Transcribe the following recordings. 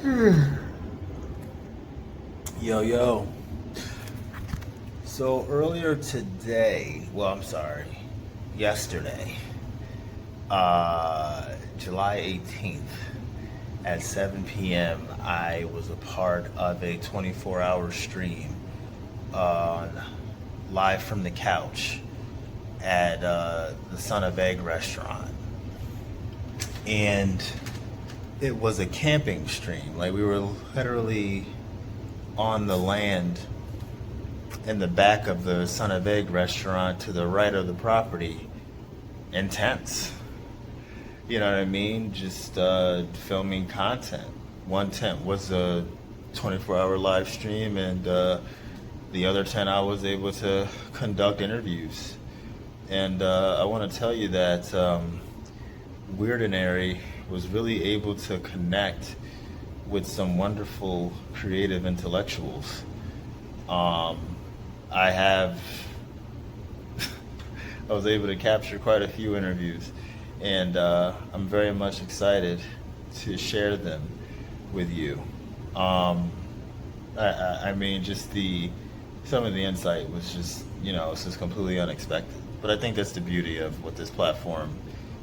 Yo, yo. So earlier today, yesterday, July 18th at 7 p.m., I was a part of a 24-hour stream on Live from the Couch at the Son of Egg restaurant. And it was a camping stream. Like, we were literally on the land in the back of the Son of Egg restaurant to the right of the property in tents. You know what I mean? Just filming content. One tent was a 24-hour live stream, and the other tent I was able to conduct interviews. And I want to tell you that Weirdinary was really able to connect with some wonderful creative intellectuals. I was able to capture quite a few interviews, and I'm very much excited to share them with you. I mean, some of the insight was just, it's just completely unexpected. But I think that's the beauty of what this platform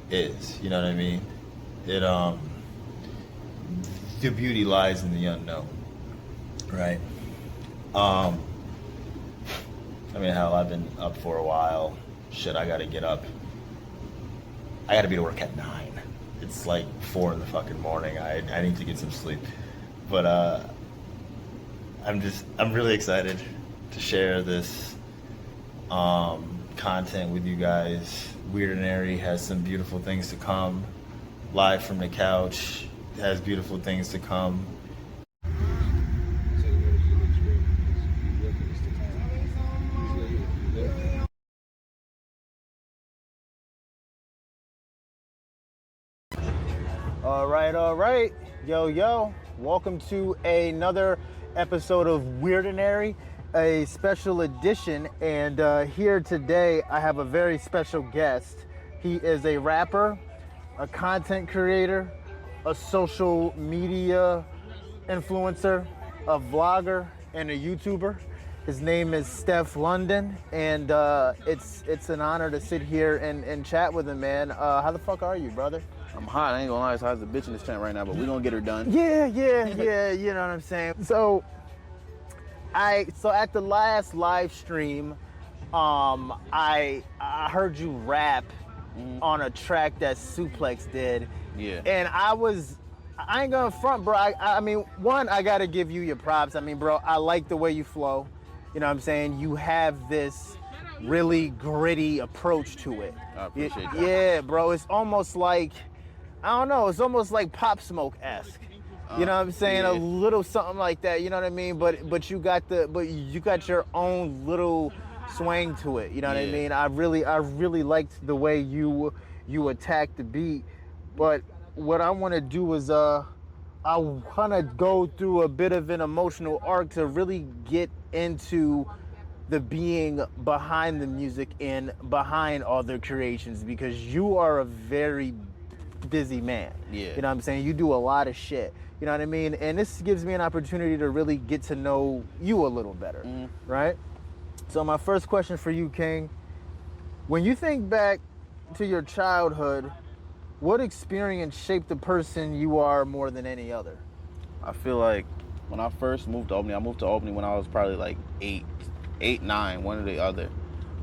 is. You know what I mean? The beauty lies in the unknown, right? Hell, I've been up for a while. Shit, I gotta get up. I gotta be to work at 9. It's like 4 in the fucking morning. I need to get some sleep. But I'm really excited to share this content with you guys. Weirdinary has some beautiful things to come. Live from the Couch has beautiful things to come. All right. Yo. Welcome to another episode of Weirdinary, a special edition. And here today, I have a very special guest. He is a rapper, a content creator, a social media influencer, a vlogger, and a YouTuber. His name is Steph London, and it's an honor to sit here and chat with him, man. How the fuck are you, brother? I'm hot. I ain't gonna lie, it's hot as a bitch in this tent right now, but we gonna get her done. Yeah. You know what I'm saying. So at the last live stream, I heard you rap on a track that Suplex did. Yeah. And I ain't gonna front, bro. I mean, one, I gotta give you your props. I mean, bro, I like the way you flow. You know what I'm saying? You have this really gritty approach to it. I appreciate that. Yeah, bro. It's almost like, I don't know, it's almost like Pop Smoke-esque. You know what I'm saying? Yeah. A little something like that, you know what I mean? But you got your own little swing to it, you know what I mean? I really liked the way you attacked the beat. But what I want to do is I want to go through a bit of an emotional arc to really get into the being behind the music and behind all their creations, because you are a very busy man. Yeah. You know what I'm saying? You do a lot of shit. You know what I mean? And this gives me an opportunity to really get to know you a little better, right? So my first question for you, King, when you think back to your childhood, what experience shaped the person you are more than any other? I feel like when I first moved to Albany, I moved to Albany when I was probably like 8, 9, one or the other.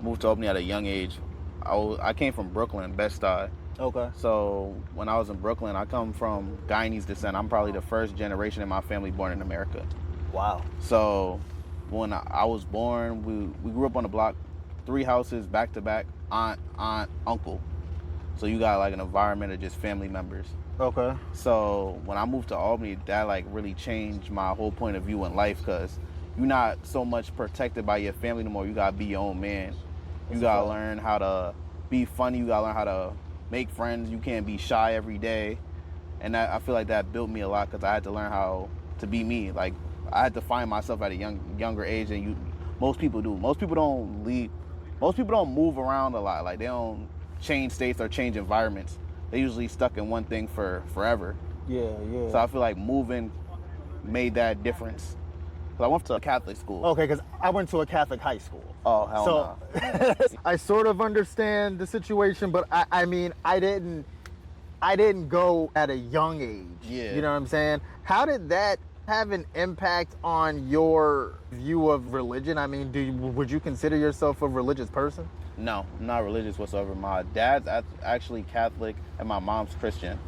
Moved to Albany at a young age. I came from Brooklyn, Bed-Stuy. Okay. So when I was in Brooklyn, I come from Guyanese descent. I'm probably the first generation in my family born in America. Wow. So when I was born, we grew up on the block, 3 houses back to back, aunt, uncle. So you got like an environment of just family members. Okay. So when I moved to Albany, that like really changed my whole point of view in life, because you're not so much protected by your family no more. You gotta be your own man. You gotta learn how to be funny. You gotta learn how to make friends. You can't be shy every day. And I feel like that built me a lot, because I had to learn how to be me. Like, I had to find myself at a younger age than most people do. Most people don't move around a lot. Like, they don't change states or change environments. They usually stuck in one thing for forever. Yeah. So I feel like moving made that difference. 'Cause I went to a Catholic school. Okay, because I went to a Catholic high school. Oh, hell So no. I sort of understand the situation, but I mean, I didn't go at a young age. Yeah. You know what I'm saying? How did that have an impact on your view of religion? I mean, would you consider yourself a religious person? No, I'm not religious whatsoever. My dad's actually Catholic and my mom's Christian.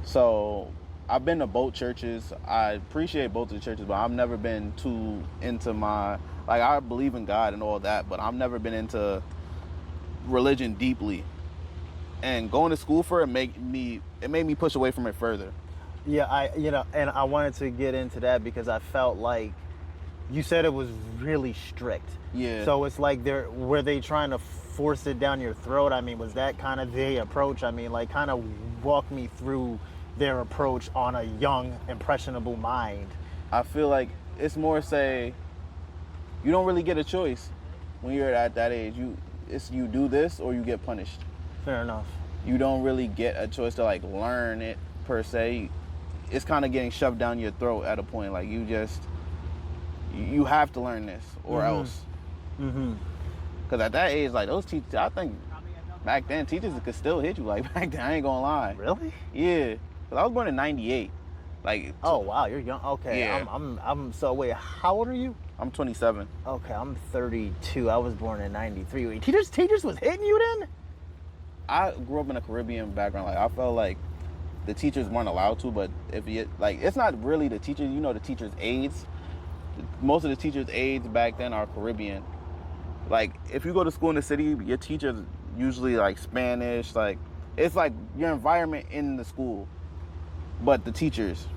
So I've been to both churches. I appreciate both of the churches, but I've never been too into I believe in God and all that, but I've never been into religion deeply. And going to school for it made me push away from it further. Yeah, and I wanted to get into that because I felt like you said it was really strict. Yeah. So it's like were they trying to force it down your throat? I mean, was that kind of the approach? I mean, like, kind of walk me through their approach on a young, impressionable mind. I feel like it's more say you don't really get a choice when you're at that age. You do this or you get punished. Fair enough. You don't really get a choice to like learn it per se. It's kind of getting shoved down your throat at a point. Like you have to learn this or else. Mm-hmm. Because at that age, like those teachers, I think back then teachers could still hit you. Like back then, I ain't gonna lie. Really? Yeah. Because I was born in '98. Like. Oh wow, you're young. Okay. Yeah. I'm. So wait, how old are you? I'm 27. Okay, I'm 32. I was born in '93. Wait, teachers was hitting you then? I grew up in a Caribbean background. Like I felt like the teachers weren't allowed to, but it's not really the teachers. You know, the teachers' aides. Most of the teachers' aides back then are Caribbean. Like if you go to school in the city, your teachers usually like Spanish. Like it's like your environment in the school, but the teachers,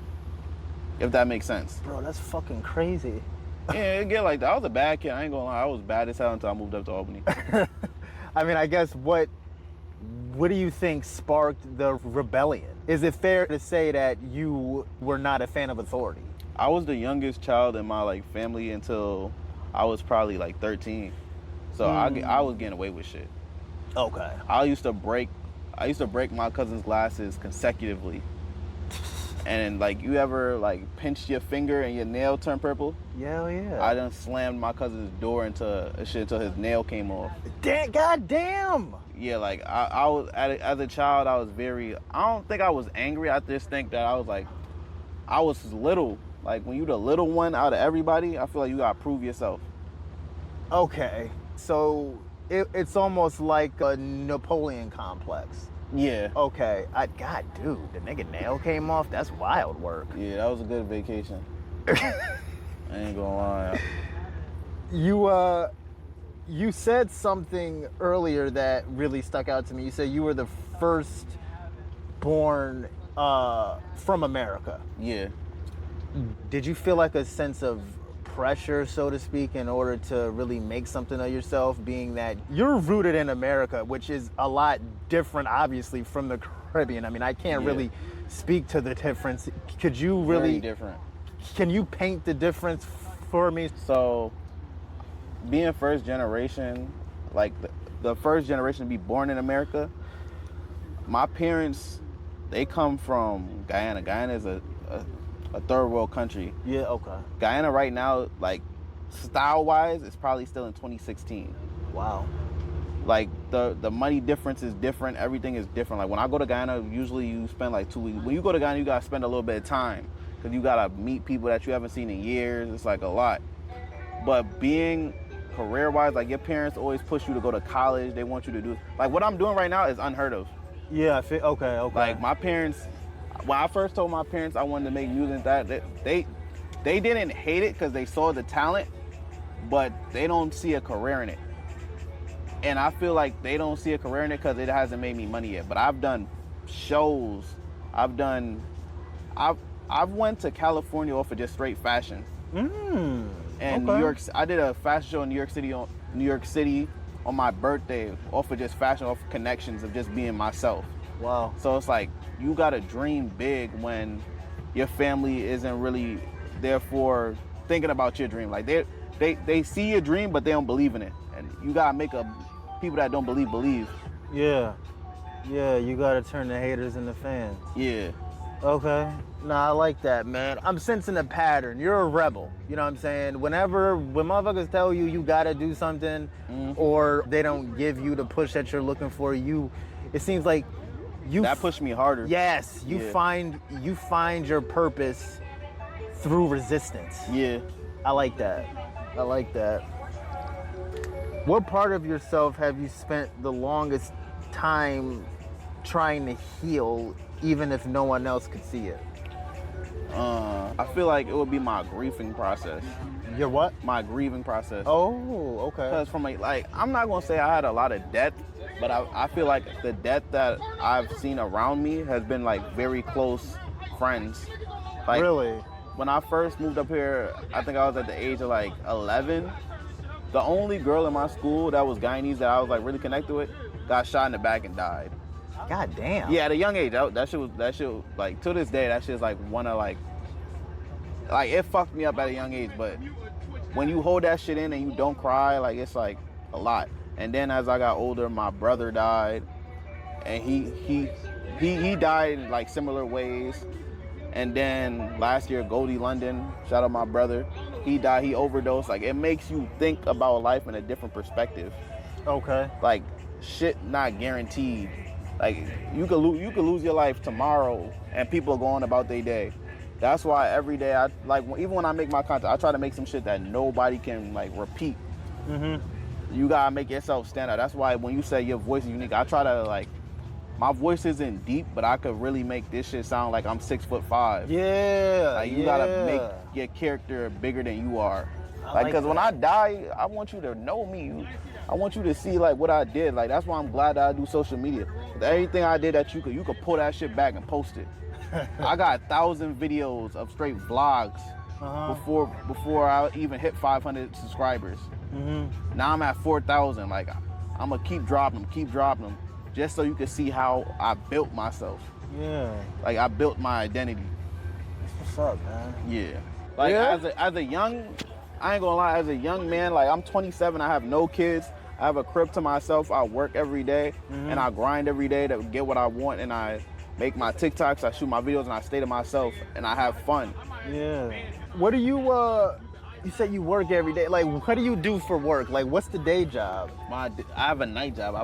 if that makes sense. Bro, that's fucking crazy. Yeah, it get like that. I was a bad kid. I ain't gonna lie. I was bad as hell until I moved up to Albany. I mean, I guess what do you think sparked the rebellion? Is it fair to say that you were not a fan of authority? I was the youngest child in my like family until I was probably like 13. So I was getting away with shit. Okay. I used to break my cousin's glasses consecutively. And like you ever like pinched your finger and your nail turned purple? Yeah, yeah. I done slammed my cousin's door into shit until his nail came off. God damn. Yeah, like I was as a child, I was I don't think I was angry. I just think that I was little. Like when you the little one out of everybody, I feel like you gotta prove yourself. Okay, so it's almost like a Napoleon complex. Yeah. Okay, God, dude, the nigga nail came off. That's wild work. Yeah, that was a good vacation. I ain't gonna lie. You said something earlier that really stuck out to me. You said you were the first born from America. Yeah. Did you feel like a sense of pressure, so to speak, in order to really make something of yourself, being that you're rooted in America, which is a lot different, obviously, from the Caribbean? I mean, I can't really speak to the difference. Could you really... Very different. Can you paint the difference for me? So, being first generation, like the first generation to be born in America, my parents, they come from Guyana. Guyana is a third world country. Yeah, okay. Guyana right now, like style-wise, is probably still in 2016. Wow. Like the money difference is different. Everything is different. Like when I go to Guyana, usually you spend like 2 weeks. When you go to Guyana, you gotta spend a little bit of time because you gotta meet people that you haven't seen in years. It's like a lot. But being career-wise, like your parents always push you to go to college. They want you to do like what I'm doing right now is unheard of. Yeah, I feel okay. Like my parents, when I first told my parents I wanted to make music, that they didn't hate it because they saw the talent, but they don't see a career in it. And I feel like they don't see a career in it because it hasn't made me money yet. But I've done shows. I've went to California off of just straight fashion. And New York, I did a fashion show in New York City on my birthday off of just fashion, off of connections of just being myself. Wow. So it's like you gotta dream big when your family isn't really therefore thinking about your dream. Like they see your dream, but they don't believe in it, and you gotta make people that don't believe. Yeah, you gotta turn the haters into fans. Yeah. Okay. Nah, I like that, man. I'm sensing a pattern. You're a rebel. You know what I'm saying? When motherfuckers tell you you gotta do something, or they don't give you the push that you're looking for, it seems like that pushed me harder. Yes, you find your purpose through resistance. Yeah. I like that. I like that. What part of yourself have you spent the longest time trying to heal, even if no one else could see it? I feel like it would be my grieving process. Your what? My grieving process. Oh, okay. Because from I'm not gonna say I had a lot of death, but I feel like the death that I've seen around me has been like very close friends. Like, really? When I first moved up here, I think I was at the age of like 11. The only girl in my school that was Guyanese that I was like really connected with got shot in the back and died. God damn. Yeah, at a young age. That shit was like, to this day, that shit's like one of like it fucked me up at a young age. But when you hold that shit in and you don't cry, like, it's like a lot. And then as I got older, my brother died, and he died in like similar ways. And then last year, London, shout out my brother, he died. He overdosed. Like, it makes you think about life in a different perspective. Okay. Like, shit not guaranteed. Like, you could lose your life tomorrow, and people are going about their day. That's why every day, even when I make my content, I try to make some shit that nobody can like repeat. You gotta make yourself stand out. That's why when you say your voice is unique, I try to my voice isn't deep, but I could really make this shit sound like I'm 6'5". Yeah. Like, you gotta make your character bigger than you are. Because when I die, I want you to know me. I want you to see like what I did. Like, that's why I'm glad that I do social media. Everything I did that you could pull that shit back and post it. I got 1,000 videos of straight vlogs before I even hit 500 subscribers. Now I'm at 4,000. Like, I'm gonna keep dropping them, just so you can see how I built myself. Yeah. Like, I built my identity. What's up, man? Yeah. Like, as a young, I ain't gonna lie, as a young man, like, I'm 27, I have no kids, I have a crib to myself, I work every day, and I grind every day to get what I want, and I make my TikToks, I shoot my videos, and I stay to myself, and I have fun. Yeah. What do you, you said you work every day. Like, what do you do for work? Like, what's the day job? I have a night job.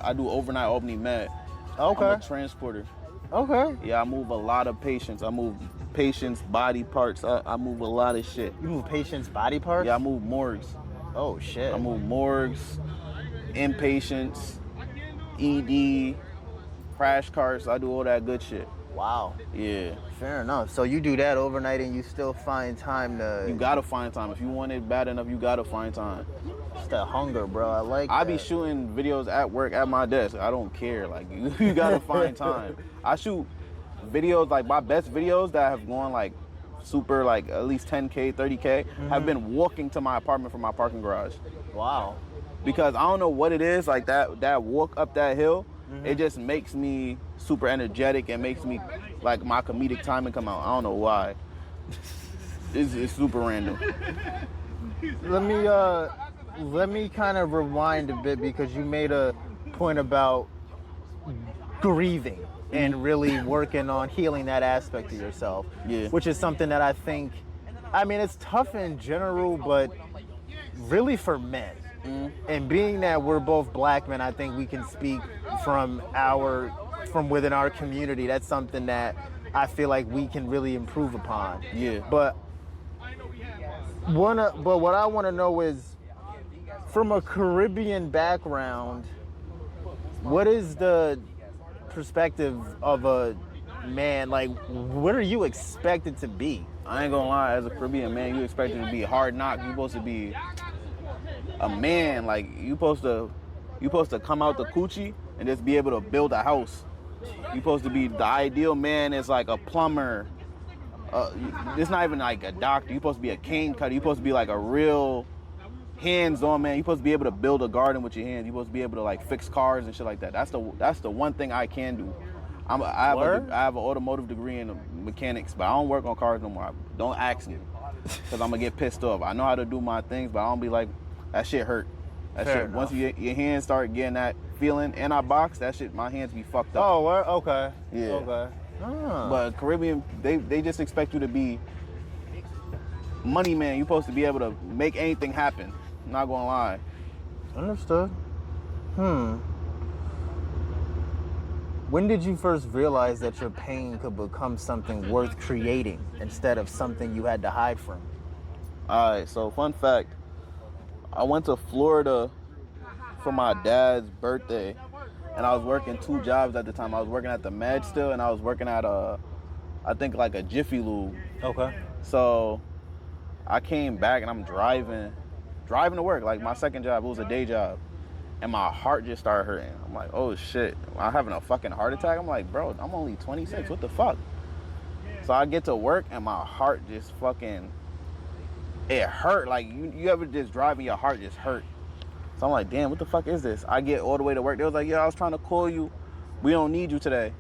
I do overnight Albany Med. Okay. I'm a transporter. Okay. Yeah, I move a lot of patients. I move patients' body parts. I move a lot of shit. You move patients' body parts? Yeah, I move morgues. Oh, shit. I move morgues, inpatients, ED, crash carts. I do all that good shit. Wow. Yeah. Fair enough. So you do that overnight and you still find time to... You gotta find time. If you want it bad enough, you gotta find time. It's that hunger, bro. I like that. I be shooting videos at work at my desk. I don't care. Like, you gotta find time. I shoot videos, like my best videos that have gone like super, like at least 10K, 30K, have been walking to my apartment from my parking garage. Wow. Because I don't know what it is, like that walk up that hill, it just makes me super energetic and makes me, like, my comedic timing come out. I don't know why. It's super random. Let me kind of rewind a bit, because you made a point about grieving and really working on healing that aspect of yourself. Yeah. Which is something that I think, I mean, it's tough in general, but really for men. And being that we're both black men, I think we can speak from within our community. That's something that I feel like we can really improve upon. Yeah. But what I want to know is, from a Caribbean background, what is the perspective of a man? Like, what are you expected to be? I ain't gonna lie, as a Caribbean man, you expected to be hard knock. You supposed to be a man. Like, you supposed to come out the coochie and just be able to build a house. You supposed to be, the ideal man is like a plumber. It's not even like a doctor. You supposed to be a cane cutter. You supposed to be like a real hands-on man. You supposed to be able to build a garden with your hands. You supposed to be able to like fix cars and shit like that. That's the one thing I can do. I have an automotive degree in mechanics, but I don't work on cars no more. Don't ask me, because I'm gonna get pissed off. I know how to do my things, but I don't be like, that shit hurt. That Fair shit, enough. once your hands start getting that feeling in our box, that shit, my hands be fucked up. Oh, okay. Yeah. Okay. But Caribbean, they just expect you to be money man. You're supposed to be able to make anything happen. I'm not gonna lie. Understood. When did you first realize that your pain could become something worth creating instead of something you had to hide from? All right, so fun fact. I went to Florida for my dad's birthday, and I was working 2 jobs at the time. I was working at the Med still, and I was working at I think like a Jiffy Lube. Okay. So I came back and I'm driving to work, like my second job. It was a day job, and my heart just started hurting. I'm like, oh shit, I'm having a fucking heart attack. I'm like, bro, I'm only 26. What the fuck? So I get to work and my heart just fucking, it hurt. Like you ever just drive and your heart just hurt. So I'm like, damn, what the fuck is this? I get all the way to work. They was like, yeah, I was trying to call you. We don't need you today.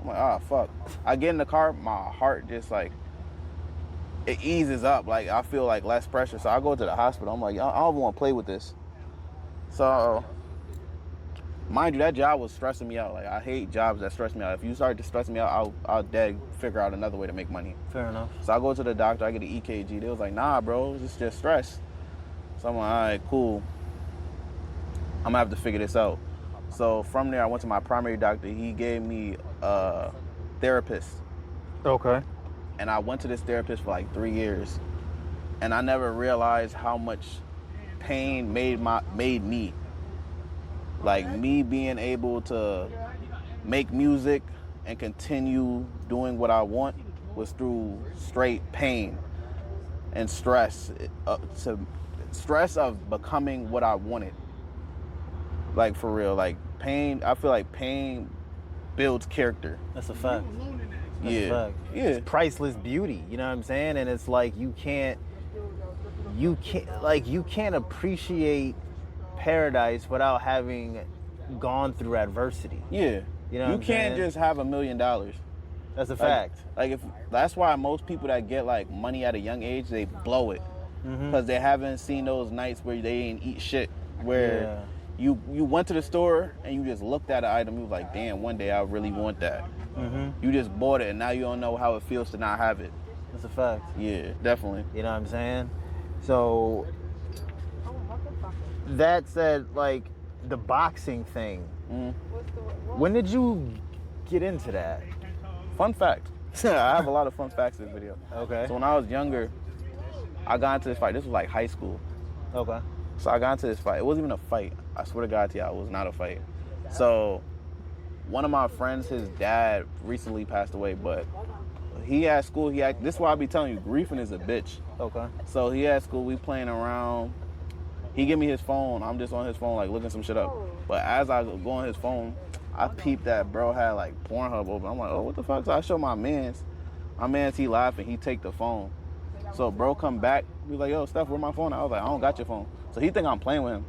I'm like, ah, fuck. I get in the car, my heart just like, it eases up. Like I feel like less pressure. So I go to the hospital. I'm like, I don't want to play with this. So, mind you, that job was stressing me out. Like I hate jobs that stress me out. If you start to stress me out, I'll dead figure out another way to make money. Fair enough. So I go to the doctor. I get an EKG. They was like, nah, bro, it's just stress. So I'm like, all right, cool. I'm gonna have to figure this out. So from there, I went to my primary doctor. He gave me a therapist. Okay. And I went to this therapist for like 3 years. And I never realized how much pain made me. Like me being able to make music and continue doing what I want was through straight pain and stress. To stress of becoming what I wanted. Like for real, like pain, I feel like pain builds character. That's a fact. That's yeah. a fact. Yeah. It's priceless beauty, you know what I'm saying? And it's like you can't appreciate paradise without having gone through adversity. Yeah. You know what I'm can't saying? just have $1 million. That's a fact. Like that's why most people that get like money at a young age, they blow it. Because they haven't seen those nights where they ain't eat shit. Where you went to the store and you just looked at an item, you was like, damn, one day I really want that. You just bought it and now you don't know how it feels to not have it. That's a fact. Yeah, definitely. You know what I'm saying? So that said, like the boxing thing, when did you get into that? Fun fact. I have a lot of fun facts in this video. Okay. So when I was younger, I got into this fight. This was like high school. Okay. So I got into this fight. It wasn't even a fight. I swear to God to y'all, it was not a fight. So one of my friends, his dad recently passed away, but he at school, this is why I be telling you, griefing is a bitch. Okay. So he at school, we playing around. He give me his phone. I'm just on his phone, like looking some shit up. But as I go on his phone, I peeped that bro had like Pornhub open. I'm like, oh, what the fuck? So I show my mans. My mans, he laughing. He take the phone. So bro come back. He was like, yo, Steph, where my phone? I was like, I don't got your phone. So he think I'm playing with him.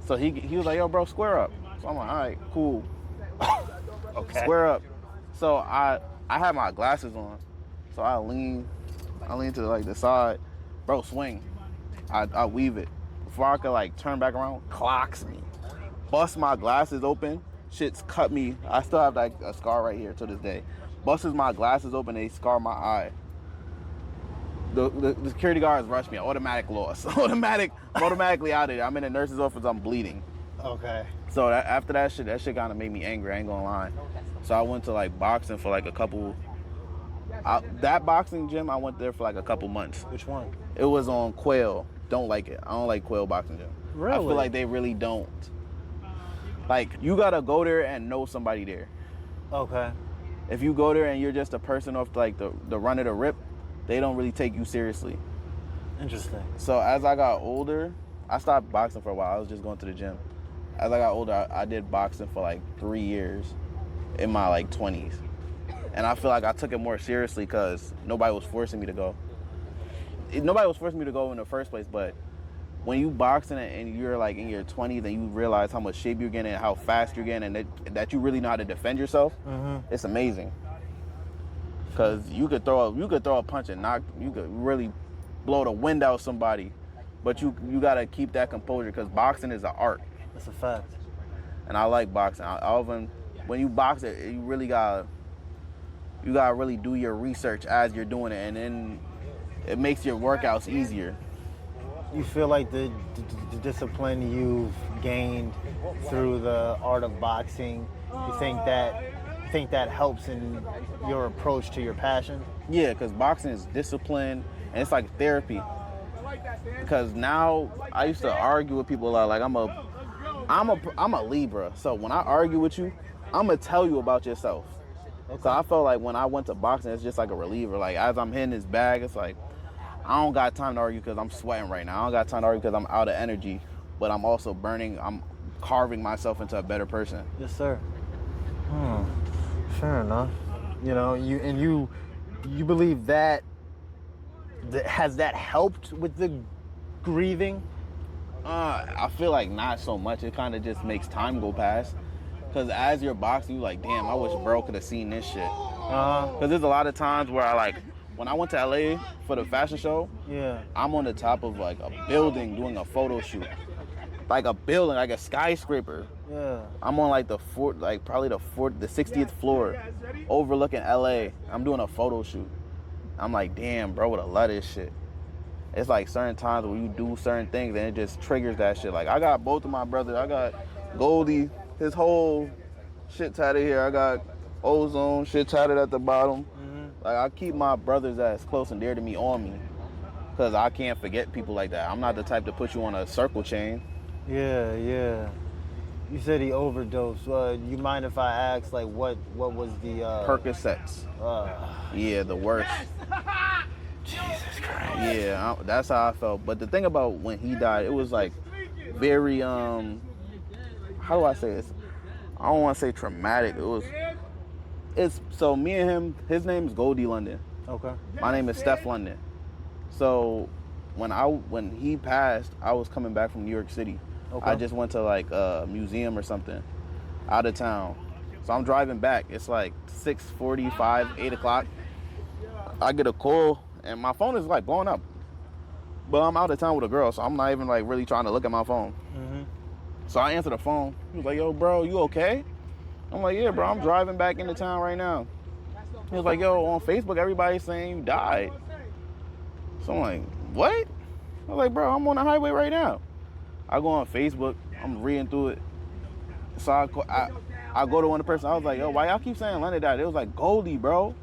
So he was like, yo, bro, square up. So I'm like, all right, cool. Okay. Square up. So I had my glasses on. So I lean to like the side. Bro, swing. I weave it. Before I could like turn back around, clocks me. Bust my glasses open. Shit's cut me. I still have like a scar right here to this day. Busts my glasses open, they scar my eye. The security guards rushed me. Automatic loss. Automatically out of there. I'm in the nurse's office. I'm bleeding. Okay. So after that shit kind of made me angry. I ain't gonna lie. So I went to like boxing for like a couple. That boxing gym, I went there for like a couple months. Which one? It was on Quail. Don't like it. I don't like Quail boxing gym. Really? I feel like they really don't. Like you gotta go there and know somebody there. Okay. If you go there and you're just a person off like the run of the rip, they don't really take you seriously. Interesting. So as I got older, I stopped boxing for a while. I was just going to the gym. As I got older, I did boxing for like 3 years in my like 20s. And I feel like I took it more seriously because nobody was forcing me to go. Nobody was forcing me to go in the first place, but when you boxing and you're like in your 20s and you realize how much shape you're getting and how fast you're getting and that you really know how to defend yourself, it's amazing. Cause you could throw a punch and you could really blow the wind out somebody, but you gotta keep that composure because boxing is an art. That's a fact. And I like boxing. When you box it, you really gotta you gotta really do your research as you're doing it, and then it makes your workouts easier. You feel like the discipline you've gained through the art of boxing, you think that helps in your approach to your passion? Yeah, because boxing is discipline, and it's like therapy. Because now I used to argue with people a lot. Like I'm a Libra, so when I argue with you, I'm gonna tell you about yourself. Okay. So I felt like when I went to boxing, it's just like a reliever. Like as I'm hitting this bag, it's like I don't got time to argue because I'm sweating right now. I don't got time to argue because I'm out of energy, but I'm also burning. I'm carving myself into a better person. Yes, sir. Fair enough. You know, you believe that has that helped with the grieving? I feel like not so much. It kind of just makes time go past. Because as you're boxing, you like, damn, I wish bro could have seen this shit. Because there's a lot of times where when I went to LA for the fashion show, yeah, I'm on the top of like a building doing a photo shoot. Like a building, like a skyscraper. Yeah. I'm on like the 60th floor, overlooking LA. I'm doing a photo shoot. I'm like, damn, bro would have loved this shit. It's like certain times where you do certain things and it just triggers that shit. Like I got both of my brothers. I got Goldie, his whole shit tatted here. I got Ozone, shit tatted at the bottom. Mm-hmm. Like I keep my brothers that's close and dear to me on me, because I can't forget people like that. I'm not the type to put you on a circle chain. Yeah. You said he overdosed. You mind if I ask, like, what was the Percocets. Yeah, the worst. Jesus Christ. Yeah, that's how I felt. But the thing about when he died, it was like very how do I say this? I don't want to say traumatic. It's so me and him. His name is Goldie London. Okay. My name is Steph London. So when he passed, I was coming back from New York City. Okay. I just went to like a museum or something out of town. So I'm driving back. It's like 6:45, 8 o'clock. I get a call and my phone is like blowing up. But I'm out of town with a girl, so I'm not even like really trying to look at my phone. Mm-hmm. So I answer the phone. He was like, yo, bro, you okay? I'm like, yeah, bro, I'm driving back into town right now. He was like, yo, on Facebook, everybody's saying you died. So I'm like, what? I was like, bro, I'm on the highway right now. I go on Facebook, I'm reading through it. So I go to one person, I was like, yo, why y'all keep saying London died? It was like Goldie, bro.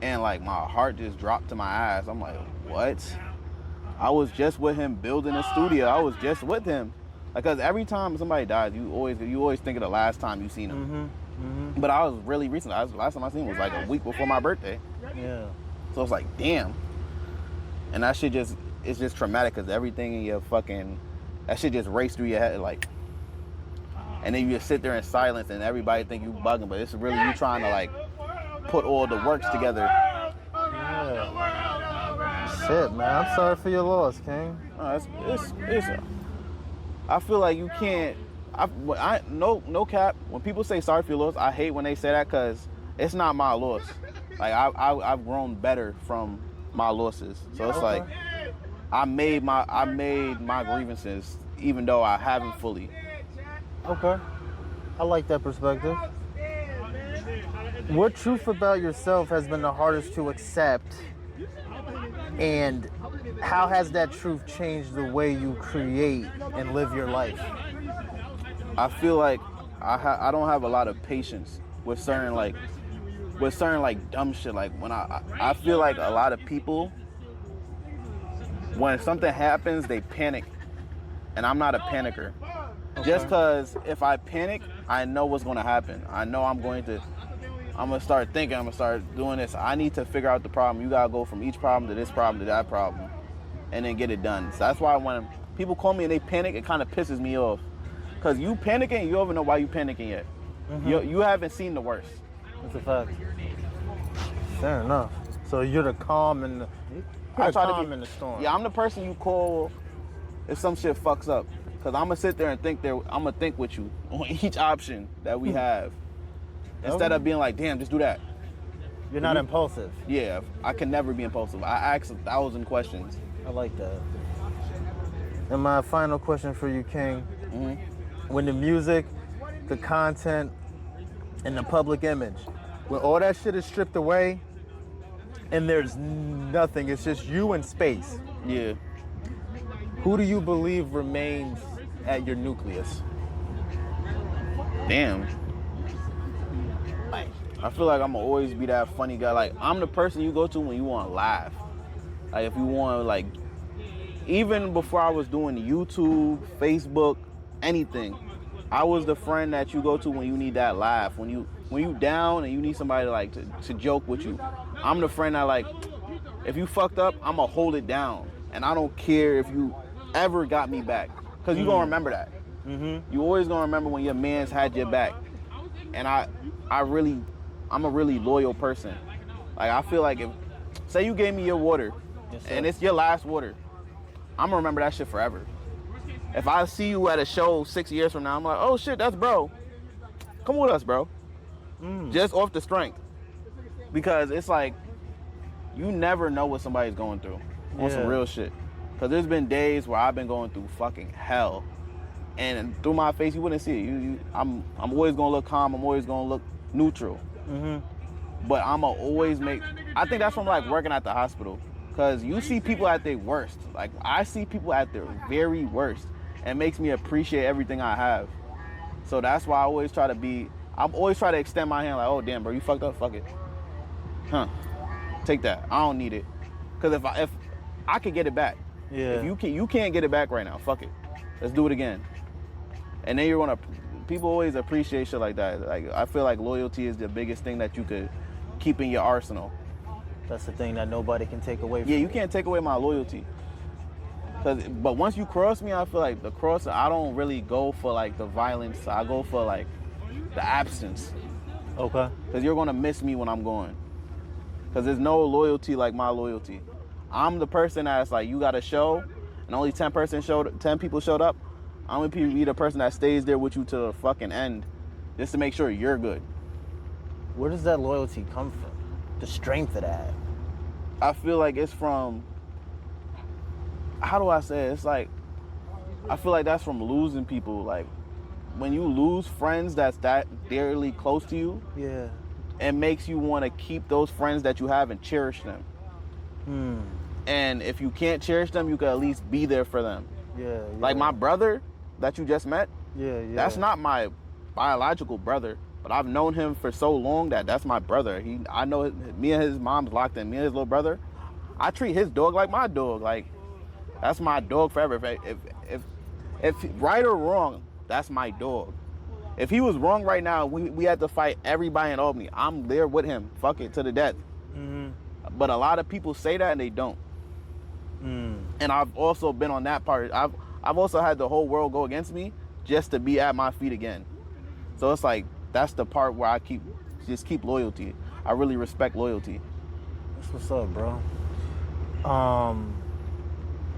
And like my heart just dropped to my eyes. I'm like, what? I was just with him building a studio. I was just with him. Because every time somebody dies, you always think of the last time you seen him. Mm-hmm. Mm-hmm. But I was really recent. Last time I seen him was like a week before my birthday. Yeah. So it's like, damn. And that shit it's just traumatic because everything in your that shit just raced through your head like. And then you just sit there in silence and everybody think you bugging, but it's really you trying to like put all the works together. Yeah. Shit, man. I'm sorry for your loss, King. I feel like you can't. No cap. When people say sorry for your loss, I hate when they say that because it's not my loss. Like I've grown better from my losses. So it's like I made my grievances even though I haven't fully. Okay. I like that perspective. What truth about yourself has been the hardest to accept, and how has that truth changed the way you create and live your life? I feel like I don't have a lot of patience with certain dumb shit. Like when I feel like a lot of people, when something happens, they panic, and I'm not a panicker. Okay. Just because if I panic, I know what's going to happen. I know I'm going to start thinking, I'm going to start doing this. I need to figure out the problem. You got to go from each problem to this problem to that problem and then get it done. So that's why when people call me and they panic, it kind of pisses me off. Because you panicking, you don't even know why you panicking yet. Mm-hmm. You haven't seen the worst. That's a fact. Fair enough. So you're the calm in the storm. Yeah, I'm the person you call if some shit fucks up. Because I'm going to sit there and I'm going to think with you on each option that we have. Instead of being like, damn, just do that. You're not impulsive. Yeah, I can never be impulsive. I ask 1,000 questions. I like that. And my final question for you, King. Mm-hmm. When the music, the content, and the public image when all that shit is stripped away and there's nothing, it's just you and space. Yeah. Who do you believe remains at your nucleus? Damn. I feel like I'm gonna always be that funny guy. Like, I'm the person you go to when you want to laugh. Like, if you want to, like, even before I was doing YouTube, Facebook, anything, I was the friend that you go to when you need that laugh. When you down and you need somebody to joke with you. I'm the friend that, like, if you fucked up, I'm gonna hold it down. And I don't care if you ever got me back. Because you gonna remember that. Mm-hmm. You always gonna remember when your man's had your back. And I'm a really loyal person. Like, I feel like if, say you gave me your water, yes, and it's your last water, I'm gonna remember that shit forever. If I see you at a show 6 years from now, I'm like, oh shit, that's bro. Come with us, bro. Just off the strength. Because it's like, you never know what somebody's going through on some real shit. Because there's been days where I've been going through fucking hell. And through my face, you wouldn't see it. I'm always gonna look calm. I'm always gonna look neutral. Mm-hmm. But I'ma always I think that's from, like, working at the hospital. Because you see people at their worst. Like, I see people at their very worst. And it makes me appreciate everything I have. So that's why I always try to extend my hand, like, oh, damn, bro, you fucked up? Fuck it. Huh. Take that. I don't need it. Because if I could get it back. Yeah. If you can't get it back right now, fuck it. Let's do it again. And then people always appreciate shit like that. Like, I feel like loyalty is the biggest thing that you could keep in your arsenal. That's the thing that nobody can take away from you. Yeah, you can't take away my loyalty. But once you cross me, I feel like I don't really go for, like, the violence. I go for, like, the absence. Okay. Because you're going to miss me when I'm going. Because there's no loyalty like my loyalty. I'm the person that's like, you got a show, and only 10 people showed up. I'm going to be the person that stays there with you to the fucking end, just to make sure you're good. Where does that loyalty come from? The strength of that? I feel like it's from, how do I say it? It's like, I feel like that's from losing people. Like, when you lose friends that's that dearly close to you, yeah, it makes you want to keep those friends that you have and cherish them. And if you can't cherish them, you can at least be there for them. Yeah. Like my brother that you just met, that's not my biological brother, but I've known him for so long that's my brother. I know me and his mom's locked in. Me and his little brother, I treat his dog like my dog. Like, that's my dog forever. If right or wrong, that's my dog. If he was wrong right now, we had to fight everybody in Albany. I'm there with him. Fuck it, to the death. Mm-hmm. But a lot of people say that and they don't. And I've also been on that part. I've also had the whole world go against me just to be at my feet again. So it's like, that's the part where I keep loyalty. I really respect loyalty. That's what's up, bro.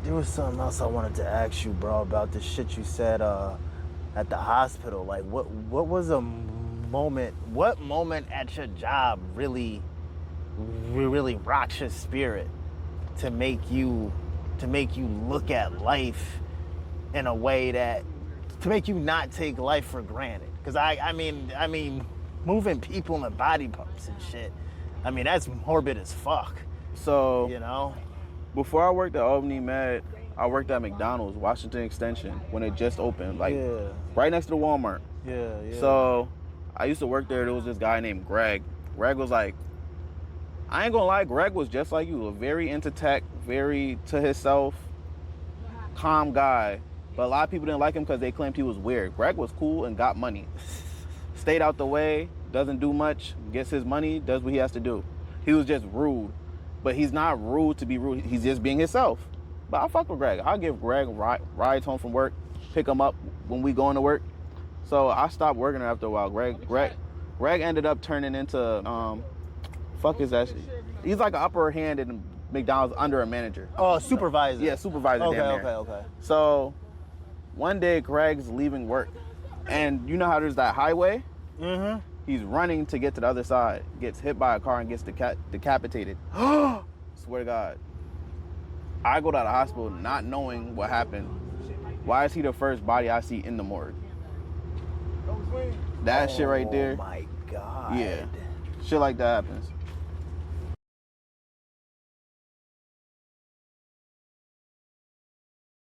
There was something else I wanted to ask you, bro, about the shit you said at the hospital. Like, what was what moment at your job really rocks your spirit to make you look at life in a way to make you not take life for granted? Because I mean, moving people in body parts and shit, I mean, that's morbid as fuck. So, you know, before I worked at Albany Med, I worked at McDonald's, Washington Extension, when it just opened, like right next to the Walmart. Yeah. So I used to work there. There was this guy named Greg. Greg was like, I ain't gonna lie, Greg was just like you, a very into tech, very to himself, calm guy. But a lot of people didn't like him because they claimed he was weird. Greg was cool and got money. Stayed out the way, doesn't do much, gets his money, does what he has to do. He was just rude. But he's not rude to be rude. He's just being himself. But I fuck with Greg. I'll give Greg rides home from work, pick him up when we going to work. So I stopped working there after a while. Greg ended up turning into, fuck is that shit? He's like an upper hand in McDonald's under a manager. Oh, supervisor. Yeah, supervisor. Okay. So one day Greg's leaving work, and you know how there's that highway? Mm-hmm. He's running to get to the other side, gets hit by a car and gets decapitated. Swear to God. I go to the hospital not knowing what happened. Why is he the first body I see in the morgue? That shit right there. Oh my God. Yeah. Shit like that happens.